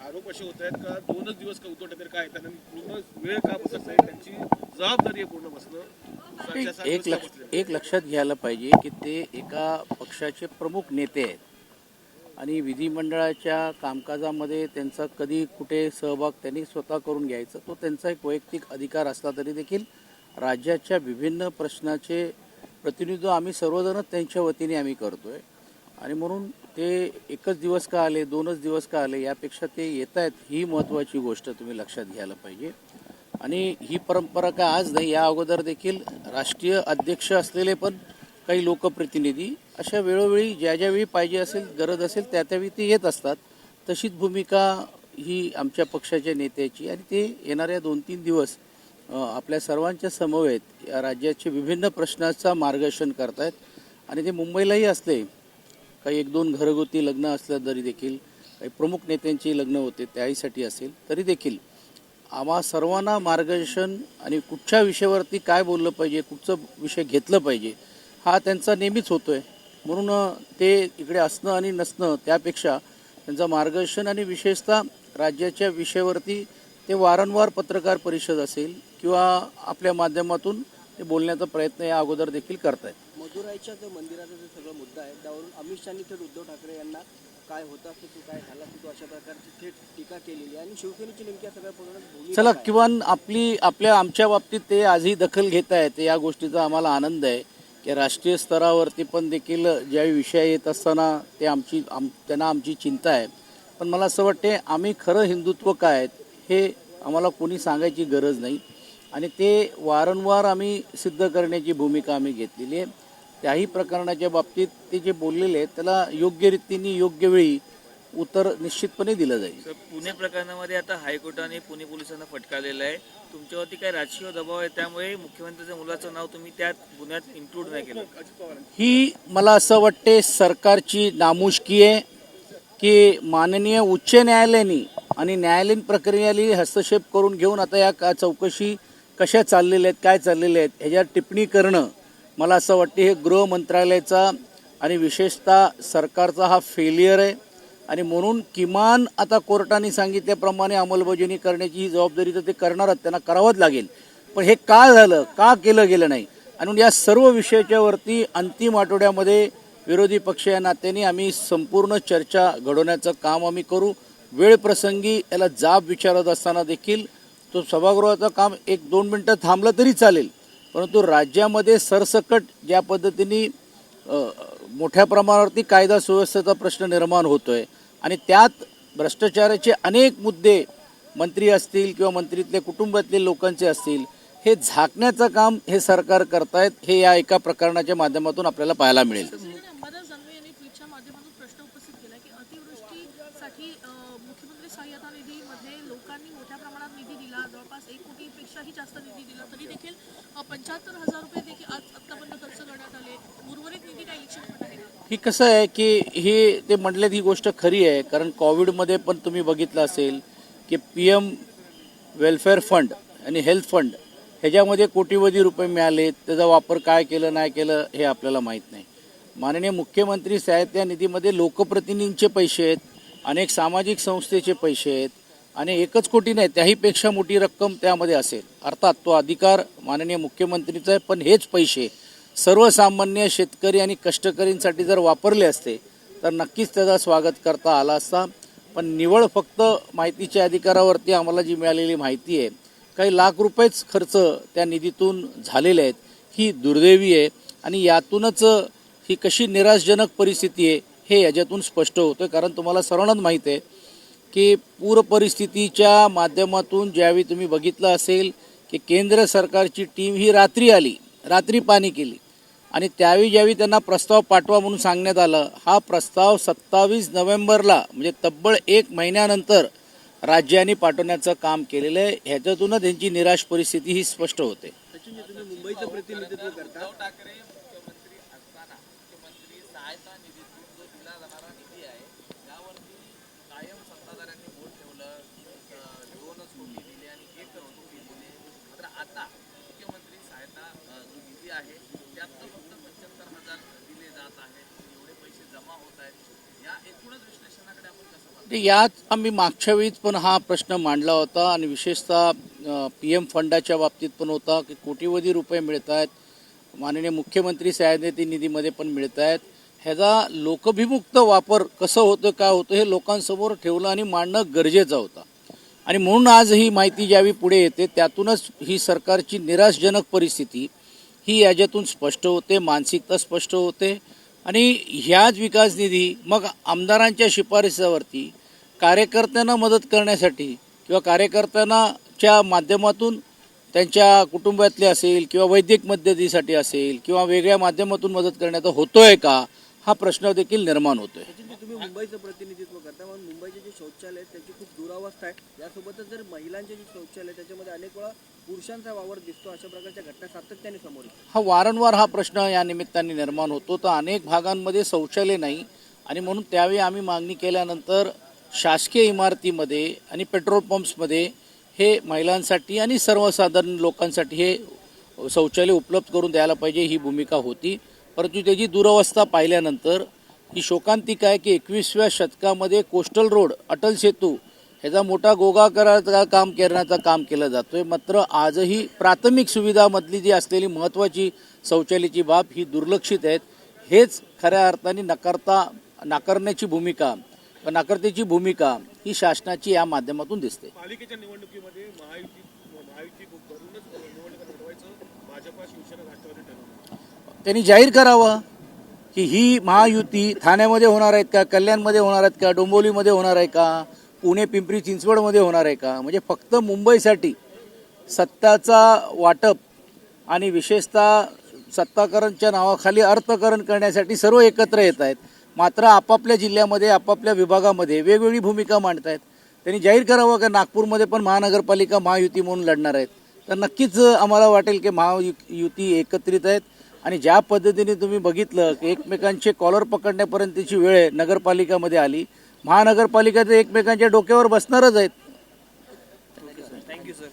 आरोप असे होत आहेत का 2च दिवस का उद्धव ठाकरे काय त्यांना पूर्ण वेळ का बसत नाही, त्यांची जबाबदारी आहे पूर्ण बसणं. एक लक्षात घ्यायला पाहिजे की ते एका पक्षाचे प्रमुख नेते आहेत आणि विधिमंडळाच्या कामकाजामध्ये त्यांचा कधी कुठे सहभाग त्यांनी स्वतः करून घ्यायचा तो त्यांचा एक वैयक्तिक अधिकार असला तरी देखील राज्याच्या विभिन्न प्रश्नाचे प्रतिनिधित्व आम्ही सर्वजण त्यांच्या वतीने आम्ही करतोय आणि म्हणून ते एकच दिवस का आले 2च दिवस का आले यापेक्षा ते येत आहेत ही महत्त्वाची गोष्ट तुम्ही लक्षात घ्यायला पाहिजे. आणि ही परंपरा काय आज नाही, या अगोदर देखील राष्ट्रीय अध्यक्ष असलेले पण काही लोकप्रतिनिधी अशा वेळोवेळी ज्या ज्यावेळी पाहिजे असेल गरज असेल त्या त्यावेळी ते येत असतात. तशीच भूमिका ही आमच्या पक्षाच्या नेत्याची आणि ते येणाऱ्या 2-3 दिवस आपल्या सर्वांच्या समवेत या राज्याचे विभिन्न प्रश्नांचा मार्गदर्शन करतायत. आणि ते मुंबईलाही असले काही 1-2 घरगुती लग्न असलं तरी देखील काही प्रमुख नेत्यांची लग्न होते त्याहीसाठी असेल तरी देखील आम्हा सर्वांना मार्गदर्शन आणि कुठच्या विषयावरती काय बोललं पाहिजे कुठचं विषय घेतलं पाहिजे हा त्यांचा नेहमीच होतोय. म्हणून ते इकडे असणं आणि नसणं त्यापेक्षा त्यांचं मार्गदर्शन आणि विशेषतः राज्याच्या विषयावरती ते वारंवार पत्रकार परिषद असेल किंवा आपल्या माध्यमातून ते बोलण्याचा प्रयत्न या अगोदर देखील करतायत. मदुराईच्या जो मंदिराचा जो सगळा मुद्दा आहे त्यावरून अमित शहानी थेट उद्धव ठाकरे यांना काय होता की तू काय झाला की तू अशा प्रकारची थेट टीका केलेली आणि शिवसेनेची नेमक्या सगळ्या पूर्ण चला किमान आमच्या बाबतीत ते आजही दखल घेत आहेत या गोष्टीचा आम्हाला आनंद आहे की राष्ट्रीय स्तरावरती पण देखील ज्यावेळी विषय येत असताना ते त्यांना आमची चिंता आहे. पण मला असं वाटते आम्ही खरं हिंदुत्व काय आहेत हे आम्हाला कोणी सांगायची गरज नाही आणि ते वारंवार आम्ही सिद्ध करण्याची भूमिका आम्ही घेतलेली आहे. त्याही प्रकरणाच्या बाबतीत ते जे बोललेले आहेत त्याला योग्य रीतीने योग्य वेळी उत्तर निश्चितपणे दिलं जाईल. पुणे प्रकरणामध्ये आता हायकोर्टाने पुणे पोलिसांना फटकारलेलं आहे. तुमच्यावरती काय राजकीय दबाव आहे त्यामुळे मुख्यमंत्र्यांच्या मुलाचं नाव तुम्ही त्यात गुन्ह्यात इन्क्लूड नाही केलं. ही मला असं वाटते सरकारची नामुष्की आहे की माननीय उच्च न्यायालयाने आणि न्यायालयीन प्रक्रियेला हस्तक्षेप करून घेऊन आता या चौकशी कशा चाललेल्या आहेत काय चाललेल्या आहेत ह्याच्यावर टिप्पणी करणं मला असं वाटते हे गृह मंत्रालयाचा आणि विशेषतः सरकारचा हा फेलियर आहे. आणि म्हणून किमान आता कोर्टाने सांगितल्याप्रमाणे अंमलबजावणी करण्याची ही जबाबदारी तर ते करणारच त्यांना करावंच लागेल. पण हे का झालं का केलं गेलं नाही आणि या सर्व विषयाच्या वरती अंतिम आठवड्यामध्ये विरोधी पक्ष या नात्याने आम्ही संपूर्ण चर्चा घडवण्याचं काम आम्ही करू. वेळ प्रसंगी याला जाब विचारत असताना देखील तो सभागृहाचं काम 1-2 मिनटं थांबलं तरी चालेल. परंतु राज्यामध्ये सरसकट ज्या पद्धतीने मोठ्या प्रमाणावरती कायदा सुव्यवस्थेचा प्रश्न निर्माण होतोय आणि त्यात भ्रष्टाचाराचे अनेक मुद्दे मंत्री असतील किंवा मंत्रीतल्या कुटुंबातले लोकांचे असतील हे झाकण्याचं काम हे सरकार करतायत हे या एका प्रकरणाच्या माध्यमातून आपल्याला पाहायला मिळेल. प्रश्न उपस्थित केला की अतिवृष्टीसाठी मुख्यमंत्री सहाय्यता निधीमध्ये लोकांनी मोठ्या प्रमाणात निधी दिला, जवळपास 1 कोटीपेक्षाही जास्त निधी दिला तरी देखील 75,000 रुपये देखील आतापर्यंत खर्च करण्यात आले. उर्वरित निधी काय इच्छित आहे? ही कसं आहे की हे ते म्हटलेत ही गोष्ट खरी आहे कारण कोविडमध्ये पण तुम्ही बघितलं असेल की PM वेलफेअर फंड आणि हेल्थ फंड ह्याच्यामध्ये कोटीवधी रुपये मिळाले. त्याचा वापर काय केलं नाही केलं हे आपल्याला माहीत नाही. माननीय मुख्यमंत्री सहायता निधीमध्ये लोकप्रतिनिधींचे पैसे आहेत, अनेक सामाजिक संस्थेचे पैसे आहेत आणि 1च कोटी नाही त्याहीपेक्षा मोठी रक्कम त्यामध्ये असेल. अर्थात तो अधिकार माननीय मुख्यमंत्रीचा आहे पण हेच पैसे सर्वसामान्य शेतकरी आणि कष्टकरींसाठी जर वापरले असते तर नक्कीच त्याचा स्वागत करता आला असता. पण निवळ फक्त माहितीच्या अधिकारावरती आम्हाला जी मिळालेली माहिती आहे काही लाख रुपयेच खर्च त्या निधीतून झालेले आहेत. ही दुर्दैवी आहे आणि यातूनच ही कशी निराशजनक परिस्थिती आहे हे याच्यातून स्पष्ट होतं. कारण तुम्हाला सर्वांनाच माहीत आहे की पूर परिस्थितीच्या माध्यमातून ज्यावेळी तुम्ही बघितलं असेल की केंद्र सरकारची टीम ही रात्री पाणी केली आणि त्यावेळी ज्यावेळी त्यांना प्रस्ताव पाठवा म्हणून सांगण्यात आलं हा प्रस्ताव 27 नोव्हेंबरला म्हणजे तब्बल 1 महिन्यानंतर राज्याने पाठवण्याचं काम केलेलं आहे. ह्याच्यातूनच त्यांची निराश परिस्थिती ही स्पष्ट होते. तुम्ही मुंबईचं प्रतिनिधित्व करता. मुख्यमंत्री असताना मुख्यमंत्री सहायता निधीतून जो दिला जाणारा निधी आहे त्यावरती कायम सत्ताधाऱ्यांनी बोट ठेवलं. 2च कोटी दिले आणि 1 करोड रुपये दिले. मात्र आता मुख्यमंत्री सहायता जो निधी आहे त्यात फक्त 75,000 दिले जात आहेत. एवढे पैसे जमा होत आहेत. या एकूणच विश्लेषणाकडे आपण कसं यात आम्ही मागच्या वेळीच पण हा प्रश्न मांडला होता आणि विशेषतः PM फंडाच्या बाबतीत पण होता की कोटीवधी रुपये मिळत आहेत, माननीय मुख्यमंत्री सहाय्यता निधीमध्ये पण मिळत आहेत. ह्याचा लोकभिमुक्त वापर कसं होतं काय होतं हे लोकांसमोर ठेवलं आणि मांडणं गरजेचं होतं. आणि म्हणून आज ही माहिती ज्यावेळी पुढे येते त्यातूनच ही सरकारची निराशजनक परिस्थिती ही याच्यातून स्पष्ट होते, मानसिकता स्पष्ट होते. आणि ह्याच विकास निधी मग आमदारांच्या शिफारसीवरती कार्यकर्त्यांना मदत करण्यासाठी किंवा कार्यकर्त्यांच्या माध्यमातून त्यांच्या कुटुंबातले असेल किंवा वैद्यक मदतीसाठी असेल किंवा वेगळ्या माध्यमातून मदत करण्याचा होतोय का हा प्रश्न देखील निर्माण होतोय. तुम्ही मुंबईचं प्रतिनिधित्व करता म्हणून मुंबईचे जे शौचालय आहेत त्याची खूप दुरावस्था आहे. यासोबतच जर महिलांचे जे शौचालय त्याच्यामध्ये अनेक वेळा पुरुषांचा वावर दिसतो. अशा प्रकारच्या घटना सातत्याने समोर येतात. हा वारंवार हा प्रश्न या निमित्ताने निर्माण होतो. तर अनेक भागांमध्ये शौचालय नाही आणि म्हणून त्यावेळी आम्ही मागणी केल्यानंतर शासकीय इमारतीमध्ये आणि पेट्रोल पंप्समध्ये हे महिलांसाठी आणि सर्वसाधारण लोकांसाठी हे शौचालय उपलब्ध करून द्यायला पाहिजे ही भूमिका होती. परंतु त्याची दुरवस्था पाहिल्यानंतर ही शोकांतिका आहे की 21व्या शतकामध्ये कोस्टल रोड अटल सेतू ह्याचा मोठा गोगा करण्याचं काम केलं जातोय. मात्र आजही प्राथमिक सुविधामधली जी असलेली महत्त्वाची शौचालयाची बाब ही दुर्लक्षित आहेत. हेच खऱ्या अर्थाने नाकारण्याची भूमिका नाकारतेची भूमिका ही शासनाची या माध्यमातून दिसते. पालिकेच्या निवडणुकीमध्ये महायुती करूनच निवडणुका लढवायचं भाजपा शिवसेना राष्ट्रवादी ठरवलं. त्यांनी जाहीर करावं की ही महायुती ठाण्यामध्ये होणार आहेत का, कल्याणमध्ये होणार आहेत का, डोंबिवलीमध्ये होणार आहे का, पुणे पिंपरी चिंचवडमध्ये होणार आहे का. म्हणजे फक्त मुंबईसाठी सत्ताचा वाटप आणि विशेषतः सत्ताकरणच्या नावाखाली अर्थकरण करण्यासाठी सर्व एकत्र येत आहेत. मात्र आपापल्या जिल्ह्यामध्ये आपापल्या विभागामध्ये वेगवेगळी भूमिका मांडत आहेत. त्यांनी जाहीर करावं का नागपूरमध्ये पण महानगरपालिका महायुती म्हणून लढणार आहेत. तर नक्कीच आम्हाला वाटेल की महायुती एकत्रित आहेत. आणि ज्या पद्धतीने तुम्ही बघितलं की एकमेकांचे कॉलर पकडण्यापर्यंतची वेळ नगरपालिकामध्ये आली, महानगरपालिका तर एकमेकांच्या डोक्यावर बसणारच आहेत. Thank you sir.